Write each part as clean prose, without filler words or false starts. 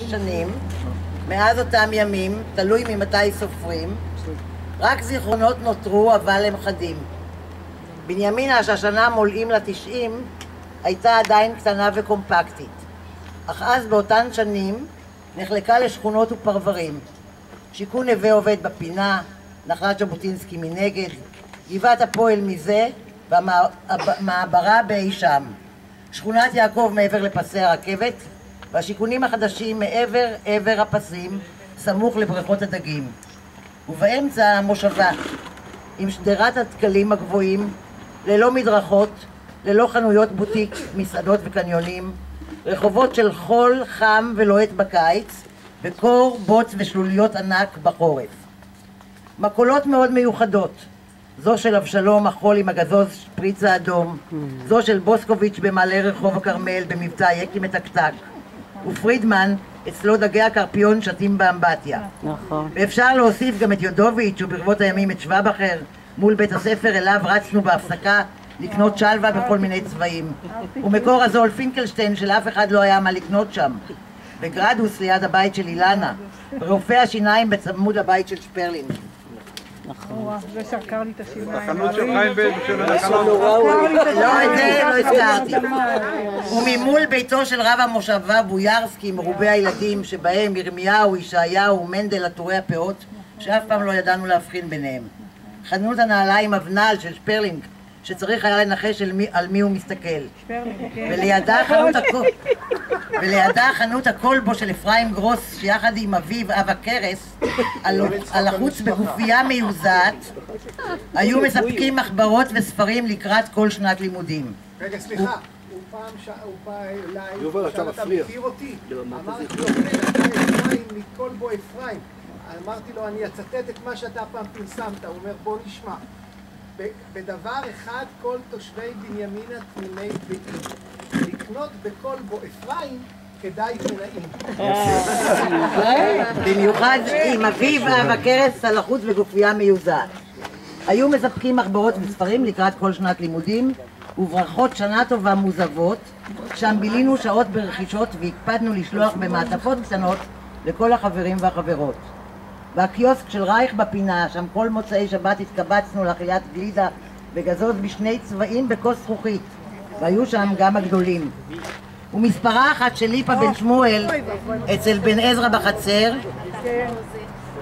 שנים, מאז אותם ימים, תלוי ממתי סופרים, רק זיכרונות נותרו, אבל הם חדים. בנימינה, שהשנה מולאים לה 90, הייתה עדיין קטנה וקומפקטית. אך אז באותן שנים נחלקה לשכונות ופרברים. שיכון נווה עובד בפינה, נחלת ז'בוטינסקי מנגד, גבעת הפועל מזה, והמעברה באי שם. שכונת יעקב מעבר לפסי הרכבת, והשיכונים החדשים מעבר עבר הפסים, סמוך לבריכות הדגים. ובאמצע המושבה, עם שדרת התקלים הגבוהים, ללא מדרכות, ללא חנויות בוטיק, מסעדות וקניונים, רחובות של חול חם ולוהט בקיץ, וקור, בוץ ושלוליות ענק בחורף. מקולות מאוד מיוחדות, זו של אבשלום החול עם הגזוז שפריץ האדום, זו של בוסקוביץ' במעלה רחוב הכרמל במבצע יקי מתקתק, ופרידמן אצלו דגי הקרפיון שתים באמבטיה. נכון. ואפשר להוסיף גם את יודוביץ' וברבות הימים את שוואבחר מול בית הספר אליו רצנו בהפסקה לקנות שלווה בכל מיני צבעים, ומקור הזול פינקלשטיין של אף אחד לא היה מה לקנות שם, וגרדוס ליד הבית של אילנה, ורופא השיניים בצמוד הבית של שפרלין. נכון. זה שרקר לי את השיניים. החנות של חיים בשביל החנות. לא, את זה לא הזכרתי. וממול ביתו של רב המושבה בוירסקי מרובי הילדים, שבהם ירמיהו, ישעיהו, מנדל, עטורי הפאות, שאף פעם לא ידענו להבחין ביניהם. חנות הנעליים אבנל של שפרלינג, שצריך היה לנחש על מי הוא מסתכל. ולידה חנות הקולבו של אפרים גרוס, שיחד עם אביו אב הקרס, על החוץ בגופייה מיוזעת, היו מספקים מחברות וספרים לקראת כל שנת לימודים. רגע, סליחה, הוא בא אליי, שאל אתה מכיר אותי? אמרתי לו, אתה אפרים מקולבו אפרים. אמרתי לו, אני אצטט את מה שאתה פעם פרסמת. הוא אומר, בוא נשמע. בדבר אחד כל תושבי בנימינה תמימי דעים, לקנות בקולבו אפרים כדאי ונעים. במיוחד עם אביו אב הקרס על החוץ בגופייה מיוזעת. היו מספקים מחברות וספרים לקראת כל שנת לימודים וברכות שנה טובה מוזבות, שם בילינו שעות ברכישות והקפדנו לשלוח במעטפות קטנות לכל החברים והחברות. והקיוסק של רייך בפינה, שם כל מוצאי שבת התקבצנו לאכילת גלידה וגזוז בשני צבעים בכוס זכוכית, והיו שם גם הגדולים. ומספרה אחת של ליפה בן שמואל אצל בן עזרא בחצר,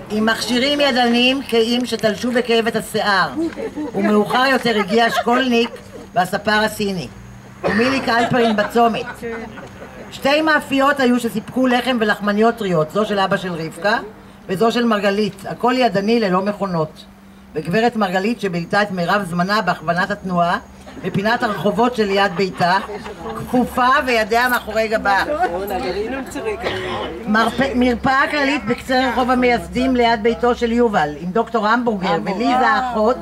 עם מכשירים ידניים קיים שתלשו בכאבת השיער, ומאוחר יותר הגיע שקולניק והספר הסיני, ומילי קלפרין בצומת. שתי מאפיות היו שסיפקו לחם ולחמניות טריות, זו של אבא של רבקה וזו של מרגלית, הכל ידני ללא מכונות. וגברת מרגלית שבילתה את מירב זמנה בהכוונת התנועה בפינת הרחובות של ליד ביתה, כפופה וידיה מאחורי גבה. מרפאה כללית בקצה רחוב המייסדים ליד ביתו של יובל, עם דוקטור המבורגר וליזה האחות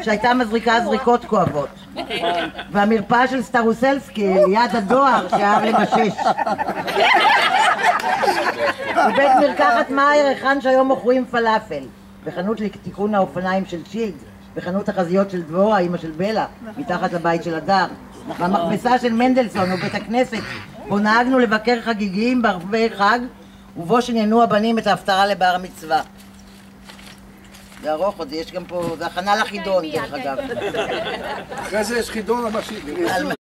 שהייתה מזריקה זריקות כואבות. והמרפאה של סטרוסלסקי ליד הדואר שאהב למשש. ובית מרקחת מאייר היכן שהיום מוכרים פלאפל, וחנות לתיקון האופניים של שילד, וחנות החזיות של דבורה, אמא של בלה, מתחת לבית של הדר, והמכבסה של מנדלסון ובית הכנסת, בו נהגנו לבקר חגיגיים בערבי חג, ובו שנהנו הבנים את ההפטרה לבר המצווה. זה ארוך עוד, יש גם פה, זה הכנה לחידון דרך אגב. אחרי זה יש חידון הבא